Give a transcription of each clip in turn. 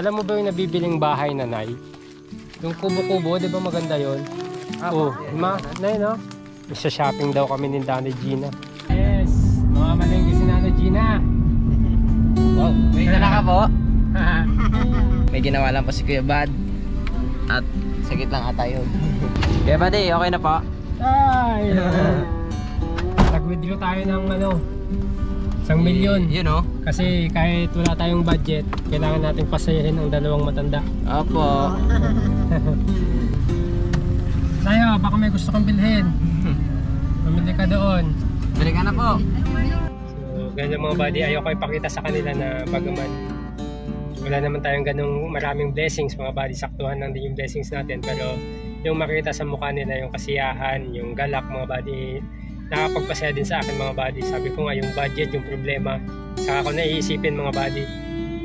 Alam mo ba yung nabibiling bahay na Nay? Yung kubo-kubo, di ba maganda yun? Oh, Nay, no? Isa shopping daw kami ni Nanay Gina. Yes, mga malengke si Nanay Gina. Wow, may dala ka po? May ginawa lang po si Kuya Bad. At sagit lang ata yun. Kuya Bad, okay na po? Ay! Nag-withdraw tayo ng 1 milyon. Yun o. Kasi kahit wala tayong budget, kailangan nating pasayahin ang dalawang matanda. Opo. Sa'yo, baka may gusto kang bilhin. Pamili ka doon. Bili ka na po. So, ganyan mga buddy, ayoko ipakita sa kanila na bagaman wala naman tayong ganung maraming blessings mga buddy, saktuhan lang din yung blessings natin, pero yung makita sa mukha nila yung kasiyahan, yung galak mga buddy, nakapagpasaya din sa akin mga buddy. Sabi ko nga yung budget, yung problema, saka ko naiisipin mga buddy,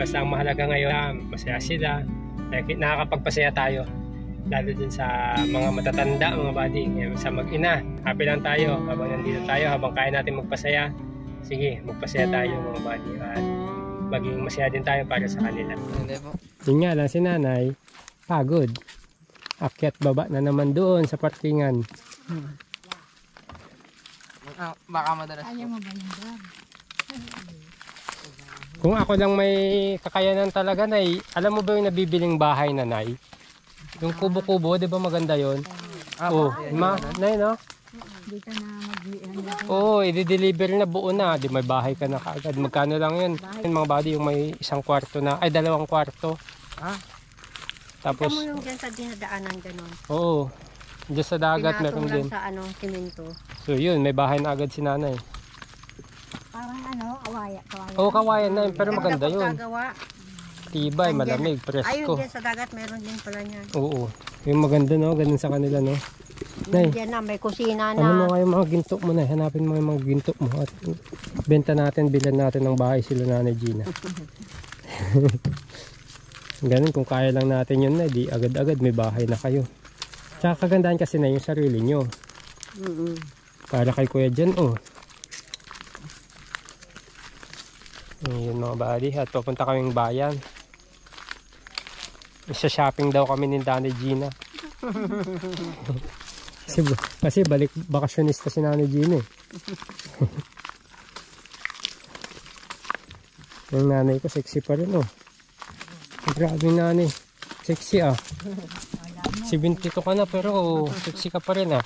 basta ang mahalaga ngayon masaya sila, nakakapagpasaya tayo, lalo din sa mga matatanda mga buddy, sa mag-ina, happy lang tayo habang nandito tayo, habang kaya natin magpasaya, sige magpasaya tayo mga buddy, at maging masaya din tayo para sa kanila. Hindi po. Yun nga lang si Nanay, pagod, akyat baba na naman doon sa parkingan. Baka madalas po. Ayaw mo ba yung vlog? Kung ako lang may kakayanan talaga, Nay, alam mo ba yung nabibiling bahay na Nay? Yung kubo-kubo, di ba maganda yun? Oh, Nay, no? Dito na mag-ian. Oo, i-deliver na buo na. Di may bahay ka na kaagad. Magkano lang yun? Yung mga buddy, yung may 1 kwarto na, ay 2 kwarto. Tapos, kita mo yung dyan sa dinadaanan gano'n. oo, dyan sa dagat meron Pinatong din. lang sa simento. So yun, may bahay na agad si Nanay. Parang kawayan. Oo, kawayan na yun, pero maganda yun. Pagkagawa. Tibay, malamig, Ayun presko. dyan sa dagat meron din pala niyan. Oo, yung maganda no, ganun sa kanila no. Nay, Diyan na may kusina ano mo na. nga yung mga ginto mo na, hanapin mo yung mga ginto mo at benta natin, bilan natin ng bahay sila Nanay Gina. Ganun, kung kaya lang natin yun na, di agad-agad may bahay na kayo. Tsaka kagandahan kasi na yung sarili nyo. Para kay Kuya dyan, oh. Yun mga buddy, at pupunta kaming bayan. Isa shopping daw kami ni Nanay Gina. kasi balik bakasyonista si Nanay Gina eh. Yung nanay ko sexy pa rin oh. Grabe yung nanay, sexy ah. 72 ka na pero sexy ka pa rin ah.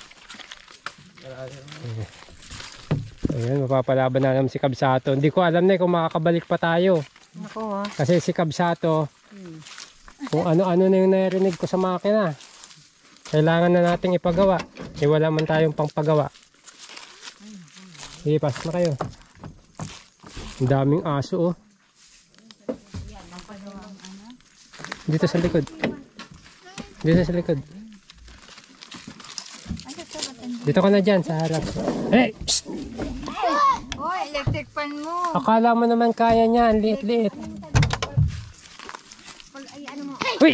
Ayan, mapapalaban na naman si Kabsato. Hindi ko alam na kung makakabalik pa tayo. Ako Kasi si Kabsato, kung ano-ano na yung narinig ko sa makina, kailangan na nating ipagawa. Wala man tayong pangpagawa. Sige, pasok na kayo. Ang daming aso oh. Dito sa likod. Dito sa likod. Dito ka na dyan sa harap. Hey! Psst! Oh, electric fan mo. Akala mo naman kaya niya. Ang liit-liit. Uy!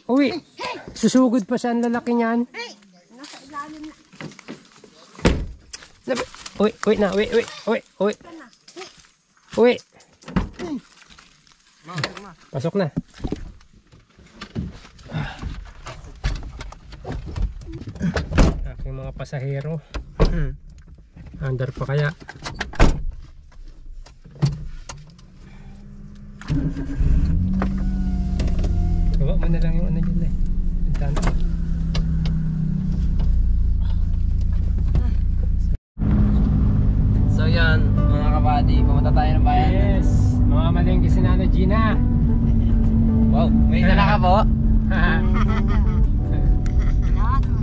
Uy! Susugod pa siya ang lalaki niyan. Uy! Uy na! Uy! Uy! Uy! Uy! Uy! Pasok na. Aking mga pasahero. Under pa kaya? Gawa mo na lang yung ano dyan eh. So yan, mga kabady, pumunta tayo ng bayan. Yes! Mga malengke si Nanay Gina. Wow, may dala ka po?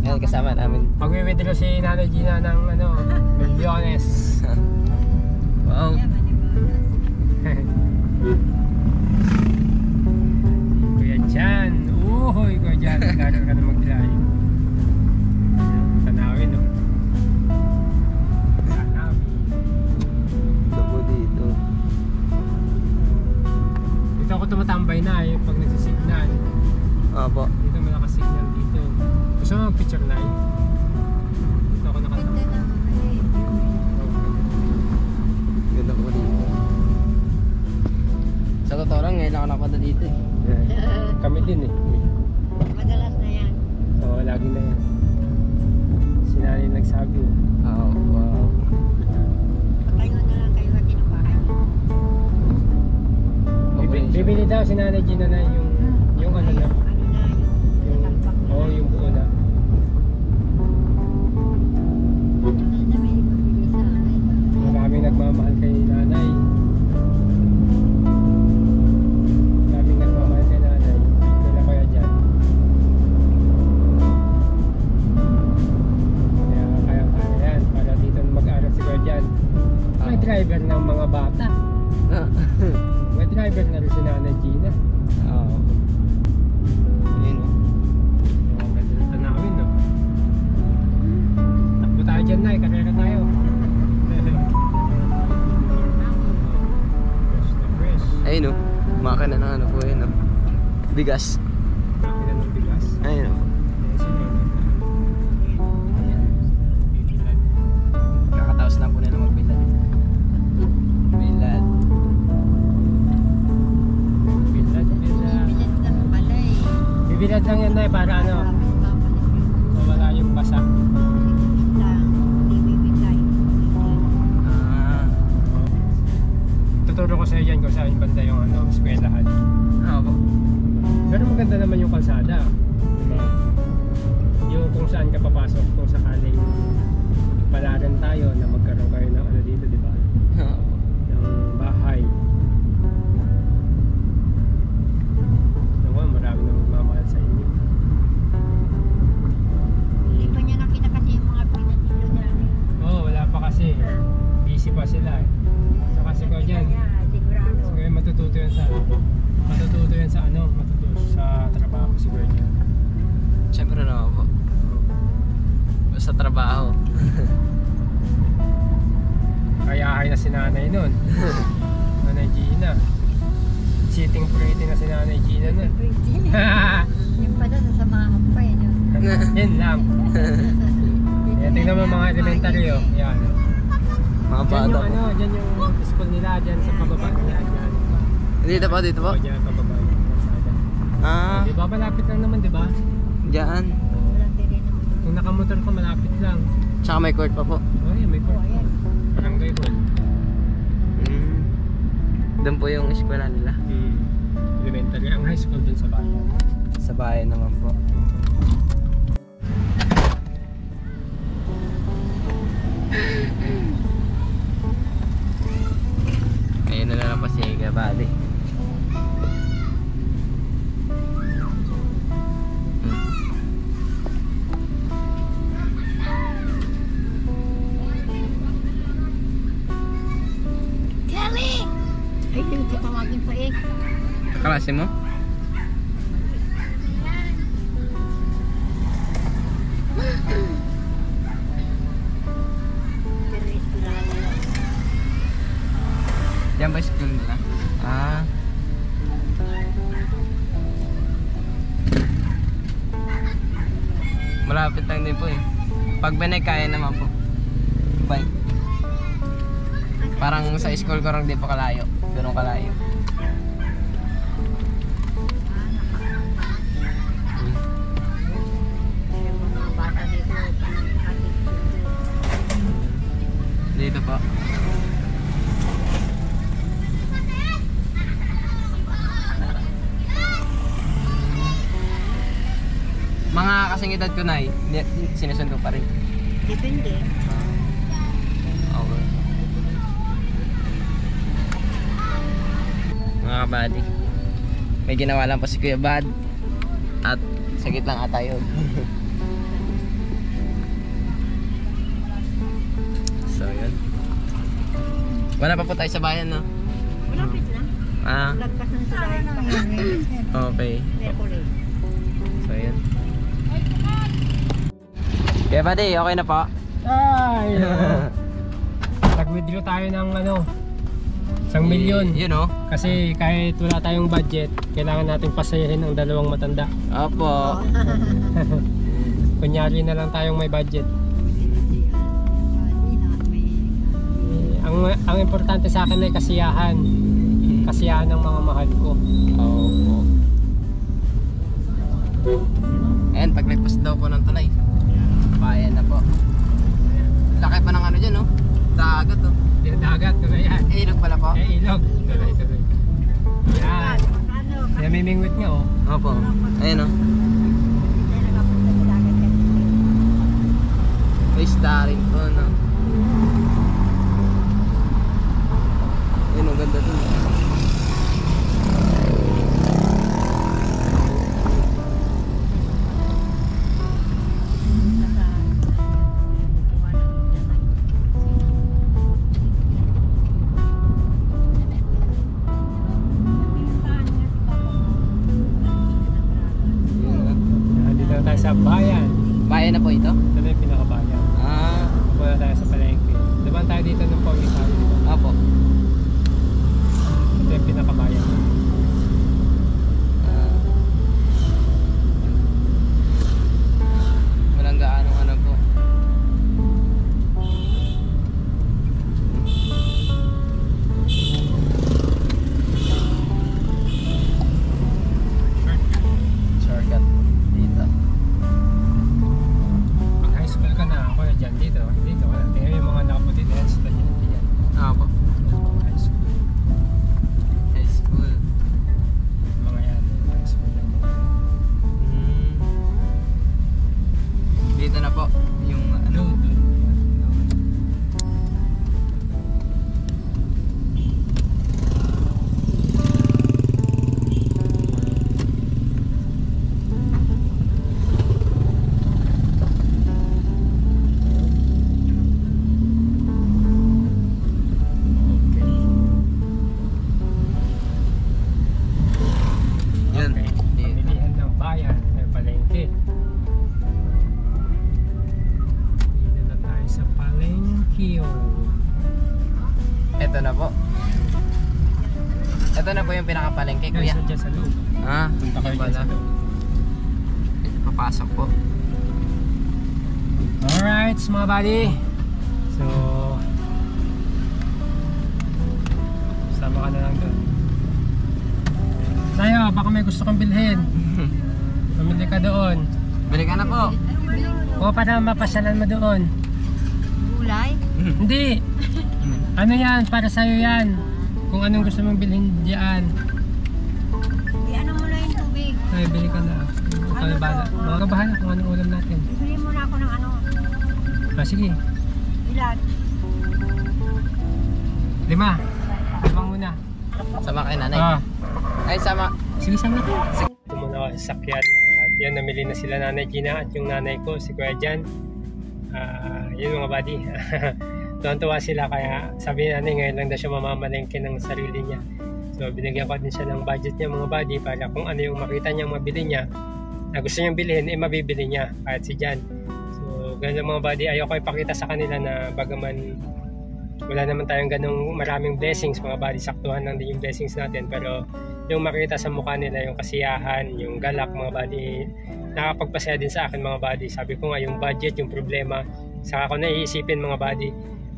Yan, kasama namin. Magwi-withdraw si Nanay Gina ng milyones. Wow. Kuya Jan. Uy, Kuya Jan. Laro ka na mag-drive. Tanawin, no? Tanawin. Ito po dito. Dito ako tumatambay na pag nagsisignal. Opo. Dito malakas signal dito. Gusto mo mag-picture na yun? Dito ako nakatambay. Ganda po dito. Sa totoo lang, ngayon ako napunta dito eh. din eh. Madalas na yan. Oo, lagi na yan. Sinanay nagsabi. Oh, wow. Kayo na lang, kayo na kinubahay niyo. Bibili daw si Nanay Gina na yung ano na. Ano na, yung talpak na. Oo, yung buo na. Sana may mabili sa akin. Maraming nagmamahal kay Nanay. Maraming nagmamahal kay Nanay. Nila kaya dyan. Kaya yan. Para dito mag-aral si Kuya dyan. May driver ng mga bata. May driver na rin si Nanay Gina. Oo. Yun o. Ang ganda ng tanawin, no? Takbo tayo dyan, Nay. Karera tayo. Fresh na fresh. Ayun o. Makina ng ano po yun o. Bigas. Makina ng bigas. Ayun o. Kakataos lang po nila magbilad. Bilad. Bilad. Bibilad lang pala eh. Bibilad lang yan, Nay, para ano, mawala yung basa. Lang, hindi bibigay. Ah. Tuturo ko sa iyo yan kung saan banda yung ano, eskwelahan. Oo po. Pero maganda naman yung kalsada. Diba? Yung kung saan ka papasok, kung sakaling palaran tayo na magkaroon kayo ng ano dito, di ba? Oo po. Ng bahay. Nawa, marami na magmamahal sa inyo. Hindi pa niya nakita kasi yung mga pinatilo niya. Oo, wala pa kasi. Busy pa sila eh. So kasi ko dyan, Sigurado. siguro matututo yan sa matututo sa trabaho siguro dyan. Siyempre naman po. Basta trabaho. Kayahay na si Nanay nun. Nanay Gina. Sitting pretty na si Nanay Gina nun. Yung pala nasamahan pa eh. No? Yan lang. Yan, tingnan mo mga elementary oh. Yan. Mga Diyan bata yung po. ano, diyan yung school nila, diyan sa pababa nila. Diyan. Dito po, dito po. Oo, diyan pababa yung kalsada. Ah, Di ba? Malapit lang naman, di ba? dyan. Walang tiri naman. Kung nakamotor ka, malapit lang. Tsaka may court pa po. Oh, yan, may court. Ayan. Barangay hall. Doon po yung eskwela nila. Elementary. Ang high school dun sa bayan. Sa bayan naman po. Ayun na lang pa si Gabali. Kelly! Ay, ito tawagin pa eh. Kaklase mo? Pero ispirahan nila. Diyan ba school nila? Ah. Malapit lang din po eh. Pag binay kaya naman po. Bike. Parang sa school ko lang di pa kalayo. Ganun kalayo. Yung mga bata dito, Dito po. Mga kasing edad ko na sinusundo pa rin. depende. Okay. Mga kabady, may ginawa lang po si Kuya Bad at sagit lang ata yun. So yun, wala pa po tayo sa bayan, no? Malapit lang. Ah, Lagpas ng tulay pa. okay. Decorate. So yun. Kuya Buddy, okay na po? Ay! Nag-withdraw tayo ng ano, 1 milyon. Yun o. Kasi kahit wala tayong budget, kailangan nating pasayahin ang dalawang matanda. Opo. Kunyari na lang tayong may budget. Ang importante sa akin ay kasiyahan. Kasiyahan ng mga mahal ko. Opo. daw po ng tulay. Bayan na po. Laki pa ng ano dyan, no? Dagat, oh. Dagat, tuloy yan. Ilog pala po. Ilog. Tuloy. Yan. Namimingwit nga, oh. Opo. Ayun, oh. May star rin po, no? Ayun, ang ganda dun. Nandito na tayo sa bayan. Bayan na po ito? Ito na yung pinakabayan. Ah, Wala tayo sa palengke. Diba tayo dito ng Paulitan? opo. Ito yung pinakabayan. Walang gaano ano po. Shortcut dito. Pag high school ka na, ako dyan dito. Dito ka na. Tingnan yung mga nakaputi na yan. Study na yan. Opo. High school. High school. Mga yan. High school lang. Dito na po yung ano. Doon. Yun. Okay. Dito. Pamilihan ng bayan. May palengke. Dito na tayo sa palengke. Ito na po. Ito na po yung pinakapalengke, kuya. Guys, dyan sa loob. Ah, Punta kayo dyan sa loob. papasok po. Alright, mga buddy. So, sama ka na lang doon. Tayo, baka may gusto kong bilhin. Pamili ka doon. Balik ka na po. O para mapasyalan mo doon. Gulay? Hindi. Ano yan? Para sa'yo yan. Kung anong gusto mong bilhin diyan. Di ano mo na yung tubig. Ay, bili ka na. Kami bahala. Mga kabahala kung anong ulam natin. Bili mo na ako ng ano. Ah, sige. Ilan? 5. 5 muna. Sama kay nanay. Ah. Ay, sama. Sige, sama ka. Ito muna ako sa sakyan. At yan, namili na sila Nanay Gina at yung nanay ko, si Kuya Jan. Yun mga buddy. Tuwan-tuwa sila kaya sabi ni nanay ngayon lang daw siya mamamalengke ng sarili niya. So binigyan ko din siya ng budget niya mga buddy para kung ano yung makita niya mabili niya na gusto niyang bilhin, mabibili niya kahit si Jan. So ganun lang mga buddy, ayoko ipakita sa kanila na bagaman wala naman tayong ganong maraming blessings mga buddy, saktuhan lang din yung blessings natin, pero yung makita sa mukha nila yung kasiyahan, yung galak mga buddy, nakapagpasaya din sa akin mga buddy. Sabi ko nga yung budget, yung problema, saka ko naiisipin mga buddy,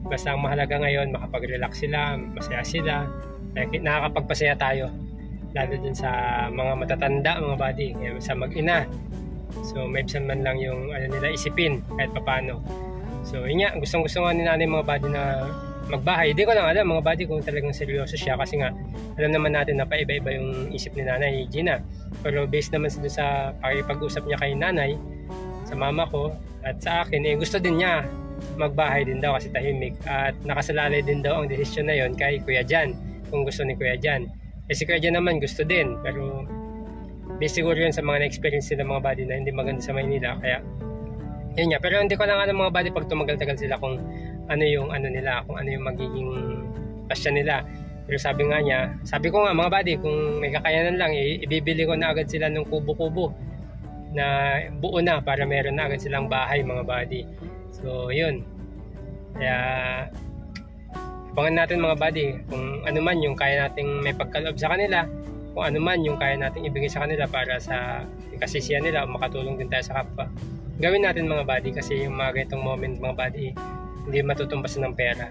basta ang mahalaga ngayon makapag-relax sila, masaya sila, nakakapagpasaya tayo lalo din sa mga matatanda mga buddy, sa mag-ina. So may bisan man lang yung ano nila isipin kahit papano. So yun nga, gustong-gusto nga ni nanay mga buddy na magbahay. Hindi ko lang alam mga buddy kung talagang seryoso siya kasi nga alam naman natin na paiba-iba yung isip ni nanay Gina. Pero based naman sa pakipag-usap niya kay nanay, sa mama ko at sa akin, gusto din niya magbahay din daw kasi tahimik at nakasalalay din daw ang desisyon na yon kay Kuya Jan kung gusto ni Kuya Jan. Si Kuya Jan naman gusto din, pero based siguro yun sa mga na-experience nila mga buddy na hindi maganda sa Maynila, kaya yun nga. Pero hindi ko lang alam mga buddy pag tumagal-tagal sila kung ano yung ano nila, kung ano yung magiging pasya nila. Pero sabi nga niya, sabi ko nga mga buddy, kung may kakayanan lang, ibibili ko na agad sila ng kubo-kubo na buo na para meron na agad silang bahay mga buddy. So yun, kaya abangan natin mga buddy kung ano man yung kaya nating may pagkaloob sa kanila, kung ano man yung kaya nating ibigay sa kanila para sa kasisiyan nila o makatulong din tayo sa kapwa. Gawin natin mga buddy kasi yung mga ganitong moment mga buddy hindi matutumbasan ng pera.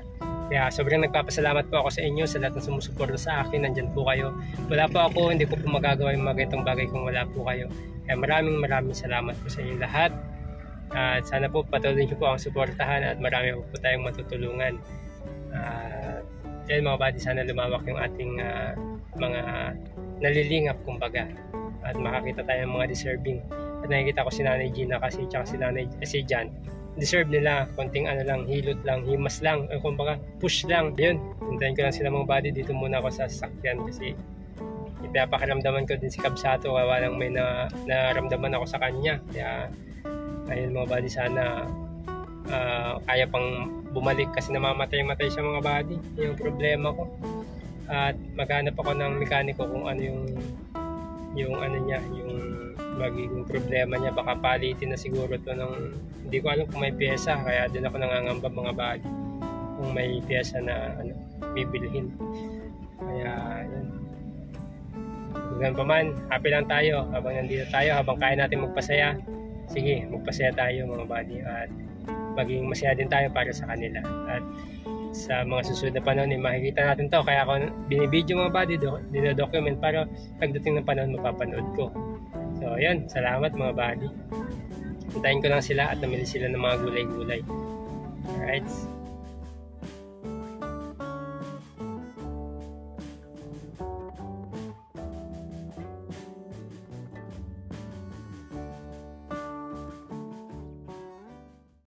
Kaya sobrang nagpapasalamat po ako sa inyo, sa lahat ng sumusuporta sa akin. Nandyan po kayo. Wala po ako, hindi ko po magagawa yung mga ganitong bagay kung wala po kayo. Kaya maraming salamat po sa inyo lahat. At sana po patuloy niyo po ang suportahan at marami po tayong matutulungan. Yan mga buddy, sana lumawak yung ating mga nalilingap kumbaga at makakita tayo ng mga deserving. At nakikita ko si Nanay Gina kasi tsaka si Jan, deserve nila konting ano lang, hilot lang, himas lang, kumbaga push lang. Yun, hintayin ko lang sila mga buddy. Dito muna ako sa sasakyan kasi ipapakiramdaman ko din si Kabsato, walang may naramdaman ako sa kanya. Kaya ayun mga buddy, sana kaya pang bumalik kasi namamatay-matay siya mga buddy, yung problema ko. At maghanap ako ng mekaniko kung ano yung ano niya, yung magiging problema niya. Baka palitin na siguro to ng, hindi ko alam kung may pyesa, kaya din ako nangangamba mga buddy kung may pyesa na bibilhin. Kaya yun, ganun pa man, happy lang tayo habang nandito tayo, habang kaya natin magpasaya. Sige, magpasaya tayo mga buddy at maging masaya din tayo para sa kanila. At sa mga susunod na panahon makikita natin to, kaya ako binibidyo mga buddy, dinodocument para pagdating ng panahon mapapanood ko. So yun, salamat mga buddy. Hintayin ko lang sila at namili sila ng mga gulay-gulay. Alright.